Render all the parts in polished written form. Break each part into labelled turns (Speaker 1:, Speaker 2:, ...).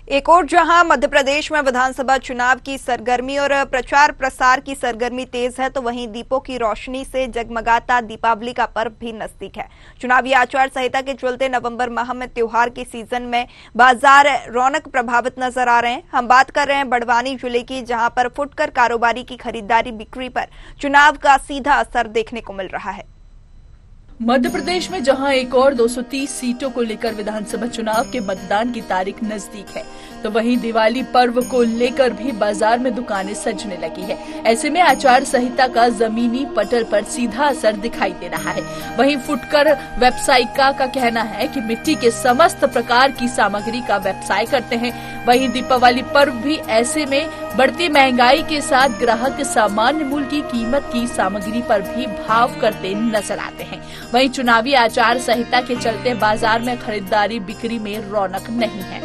Speaker 1: एक और जहां मध्य प्रदेश में विधानसभा चुनाव की सरगर्मी और प्रचार प्रसार की सरगर्मी तेज है, तो वहीं दीपों की रोशनी से जगमगाता दीपावली का पर्व भी नजदीक है। चुनावी आचार संहिता के चलते नवंबर माह में त्योहार के सीजन में बाजार रौनक प्रभावित नजर आ रहे हैं। हम बात कर रहे हैं बड़वानी जिले की, जहां पर फुटकर कारोबारी की खरीदारी बिक्री पर चुनाव का सीधा असर देखने को मिल रहा है।
Speaker 2: मध्य प्रदेश में जहां एक और 230 सीटों को लेकर विधानसभा चुनाव के मतदान की तारीख नजदीक है, तो वहीं दिवाली पर्व को लेकर भी बाजार में दुकानें सजने लगी है। ऐसे में आचार संहिता का जमीनी पटल पर सीधा असर दिखाई दे रहा है। वहीं फुटकर व्यवसायिका का कहना है कि मिट्टी के समस्त प्रकार की सामग्री का व्यवसाय करते हैं। वहीं दीपावली पर्व भी ऐसे में बढ़ती महंगाई के साथ ग्राहक सामान्य मूल्य की कीमत की सामग्री पर भी भाव करते नजर आते हैं। वहीं चुनावी आचार संहिता के चलते बाजार में खरीदारी बिक्री में रौनक नहीं है।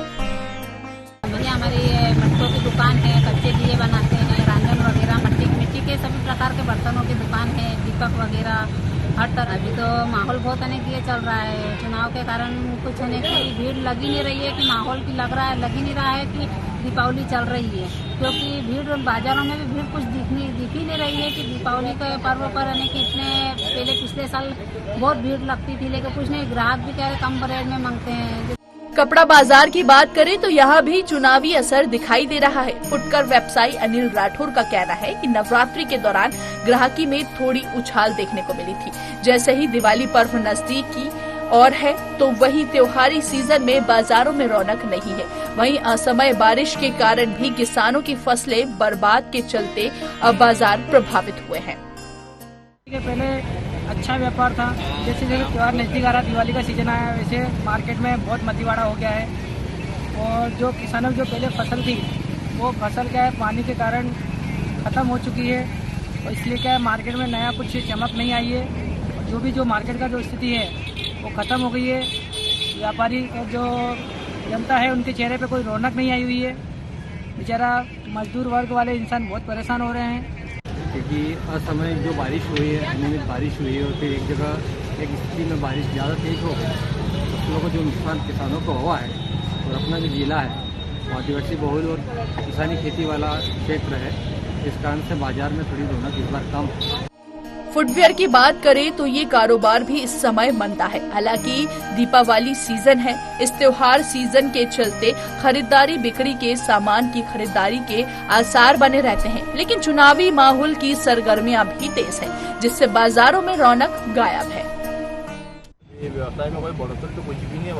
Speaker 3: भैया हमारी मट्टों की दुकान है, कच्चे दिए बनाते हैं, रंजन वगैरह, मिट्टी के सभी प्रकार के बर्तनों की दुकान है, दीपक वगैरह हर तरह। अभी तो माहौल बहुत अनेक ये चल रहा है, चुनाव के कारण कुछ अनेक की भीड़ लगी नहीं रही है कि माहौल की लग रहा है, लग ही नहीं रहा है कि दीपावली चल रही है, क्योंकि भीड़ बाजारों में भी भीड़ कुछ दिख ही नहीं रही है कि दीपावली के पर्व पर अनेक इतने पहले पिछले साल बहुत भीड़ लगती थी, लेकिन कुछ नहीं, ग्राहक भी कह रहे कम रेट में मांगते हैं।
Speaker 2: कपड़ा बाजार की बात करें तो यहाँ भी चुनावी असर दिखाई दे रहा है। फुटकर व्यवसायी अनिल राठौर का कहना है कि नवरात्रि के दौरान ग्राहकी में थोड़ी उछाल देखने को मिली थी। जैसे ही दिवाली पर्व नजदीक की और है, तो वही त्योहारी सीजन में बाजारों में रौनक नहीं है। वहीं असमय बारिश के कारण भी किसानों की फसलें बर्बाद के चलते अब बाजार प्रभावित हुए हैं।
Speaker 4: पहले अच्छा व्यापार था, जैसे जैसे त्योहार नज़दीक आ रहा, दिवाली का सीजन आया, वैसे मार्केट में बहुत मतीवाड़ा हो गया है। और जो किसानों की जो पहले फसल थी, वो फसल क्या है पानी के कारण ख़त्म हो चुकी है, और इसलिए क्या है मार्केट में नया कुछ चमक नहीं आई है। और जो मार्केट का जो स्थिति है वो ख़त्म हो गई है। व्यापारी जो जनता है उनके चेहरे पे कोई रौनक नहीं आई हुई है। बेचारा मजदूर वर्ग वाले इंसान बहुत परेशान हो रहे हैं,
Speaker 5: क्योंकि असमय जो बारिश हुई है, अनियमित बारिश हुई है, और फिर एक जगह एक स्थिति में बारिश ज़्यादा तेज हो गई, फसलों को जो नुकसान किसानों को हुआ है। और अपना जो जिला है वो आदिवासी बहुल और किसानी खेती वाला क्षेत्र है, इस कारण से बाजार में थोड़ी रौनक इस बार कम है।
Speaker 2: फुटवियर की बात करें तो ये कारोबार भी इस समय मंदा है। हालांकि दीपावली सीजन है, इस त्योहार सीजन के चलते खरीदारी बिक्री के सामान की खरीदारी के आसार बने रहते हैं, लेकिन चुनावी माहौल की सरगर्मियां भी तेज है, जिससे बाजारों में रौनक गायब है।
Speaker 6: ये व्यवसाय में कोई बढ़ोतरी तो कुछ भी नहीं है,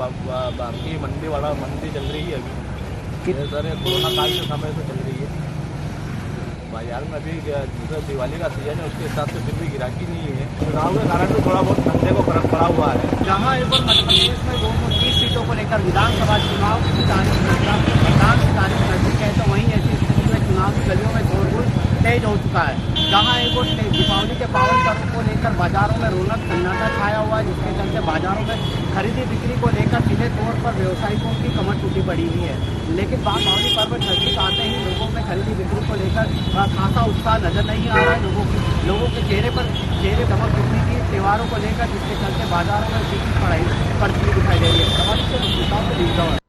Speaker 6: बाकी मंदी चल रही है अभी, सर कोरोना काल के समय से चल रही है। बाजार में अभी दिवाली का सीजन है, उसके हिसाब से फिर भी गिराकी नहीं है। चुनाव के कारण तो थोड़ा बहुत धंधे को फर्क पड़ा हुआ है।
Speaker 4: जहाँ एक बार मध्य प्रदेश में 230 सीटों को लेकर विधानसभा चुनाव की तारीख नजदीक है, तो वहीं ऐसी स्थिति में चुनाव की गलियों में शोरगुल तेज हो चुका है। जहाँ एक और दीपावली के पावन पर्व को लेकर बाजारों में रौनक सन्नाटा छाया हुआ है, जिसके चलते बाजारों में खरीदी बिक्री को लेकर सीधे तौर पर व्यवसायिकों की कमर टूटी पड़ी हुई है। लेकिन दीपावली पर्व नजदीक आते ही लोगों में खरीदी बिक्री को लेकर खासा उत्साह नजर नहीं आ रहा है। लोगों के चेहरे दमक दिखती थी त्योहारों को लेकर, जिसके चलते बाजारों में बिक्री पड़ती दिखाई दे रही है।